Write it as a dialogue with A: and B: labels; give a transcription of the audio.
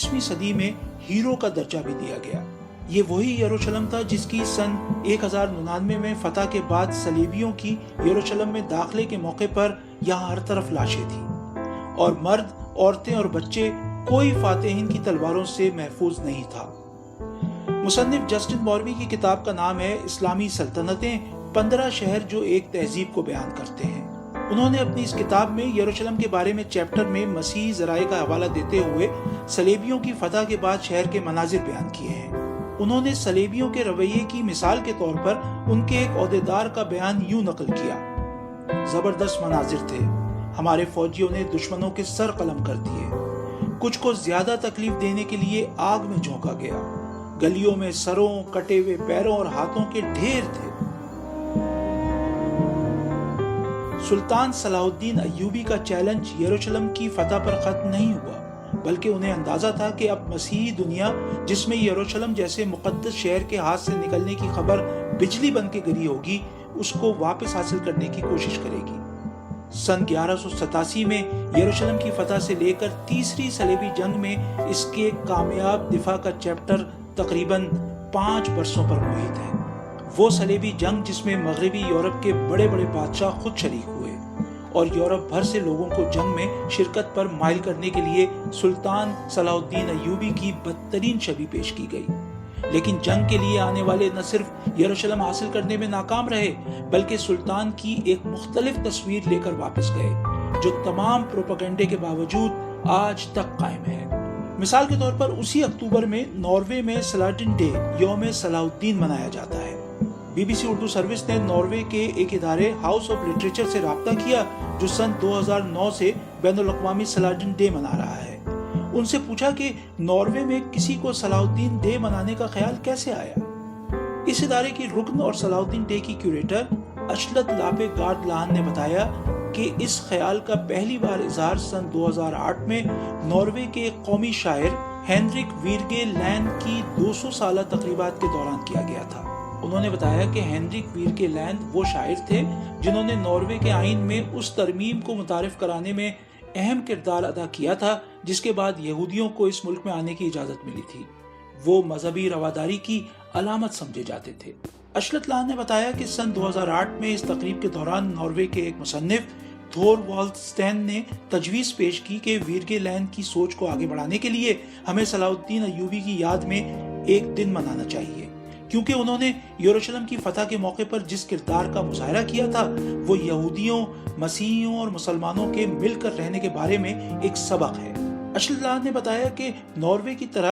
A: 20वीं सदी में हीरो का दर्जा भी दिया गया। ये वही यरूशलेम था जिसकी सन 1099 में फतह के बाद सलीबियों की यरूशलेम में दाखिले के मौके पर यहाँ हर तरफ लाशें थी और मर्द, औरतें और बच्चे कोई फातेहीन की तलवारों से महफूज नहीं था। मुसन्निफ जस्टिन मौलवी की किताब का नाम है इस्लामी सल्तनतें, 15 शहर जो एक तहजीब को बयान करते हैं। उन्होंने अपनी इस किताब में यरूशलेम के बारे में चैप्टर में मसीही ज़राए का हवाला देते हुए सलेबियों की फतह के बाद शहर के मनाजिर बयान किए हैं। उन्होंने सलेबियों के रवैये की मिसाल के तौर पर उनके एक ओहदेदार का बयान यूं नकल किया। जबरदस्त मनाजिर थे, हमारे फौजियों ने दुश्मनों के सर कलम कर दिए। कुछ को ज्यादा तकलीफ देने के लिए आग में झोंका गया। गलियों में सरों, कटे हुए पैरों और हाथों के ढेर थे। सुल्तान सलाहुद्दीन अय्यूबी का चैलेंज यरूशलेम की फतह पर खत्म नहीं हुआ, बल्कि उन्हें अंदाजा था कि अब मसीही दुनिया, जिसमें यरूशलेम जैसे मुकद्दस शहर के हाथ से निकलने की खबर बिजली बन के गिरी होगी, उसको वापस हासिल करने की कोशिश करेगी। सन 1187 में यरूशलेम की फतह से लेकर तीसरी सलेबी जंग में इसके कामयाब दिफा का चैप्टर तकरीबन 5 बरसों पर मुहित है। वो सलेबी जंग जिसमें मगरबी यूरोप के बड़े बड़े बादशाह खुद शरीक हुए और यूरोप भर से लोगों को जंग में शिरकत पर माइल करने के लिए सुल्तान सलाहुद्दीन अय्यूबी की बदतरीन छवि पेश की गई। लेकिन जंग के लिए आने वाले न सिर्फ यरूशलेम हासिल करने में नाकाम रहे, बल्कि सुल्तान की एक मुख्तलिफ तस्वीर लेकर वापस गए, जो तमाम प्रोपेगेंडे के बावजूद आज तक कायम है। मिसाल के तौर पर उसी अक्टूबर में नॉर्वे में सलाटिन डे, यौम सलाहुद्दीन मनाया जाता है। बीबीसी उर्दू सर्विस ने नॉर्वे के एक इदारे हाउस ऑफ लिटरेचर से राब्ता किया, जो सन 2009 से बैनुल-अक़वामी सलाटिन डे मना रहा है। उनसे पूछा कि नॉर्वे में किसी को सलाहुद्दीन डे मनाने का ख्याल कैसे आया। इस इदारे की रुकन और सलाहुद्दीन डे की क्यूरेटर अशलत लापे गार्ड लाहन ने बताया कि इस ख्याल का पहली बार इजहार सन 2008 में नॉर्वे के एक कौमी शायर हेनरिक वीरगे लैंड की 200 साला तकरीबात के दौरान किया गया था। उन्होंने बताया कि हेनरिक वीरगे लैंड वो शायर थे जिन्होंने नॉर्वे के आईन में उस तरमीम को मुतारिफ कराने में अहम किरदार अदा किया था, जिसके बाद यहूदियों को इस मुल्क में आने की इजाजत मिली थी। वो मजहबी रवादारी की अलामत समझे जाते थे। अशलत लान ने बताया कि सन 2008 में इस तकरीब के दौरान नॉर्वे के एक मुसन्निफ थोरवाल्ड स्टेन ने तजवीज़ पेश की कि वीरगे लैंड की सोच को आगे बढ़ाने के लिए हमें सलाहुद्दीन अय्यूबी की याद में एक दिन मनाना चाहिए, क्योंकि उन्होंने यरूशलेम की फतह के मौके पर जिस किरदार का मुजाहरा किया था वो यहूदियों, मसीहियों और मुसलमानों के मिलकर रहने के बारे में एक सबक है। अशलत लान ने बताया कि नॉर्वे की तरह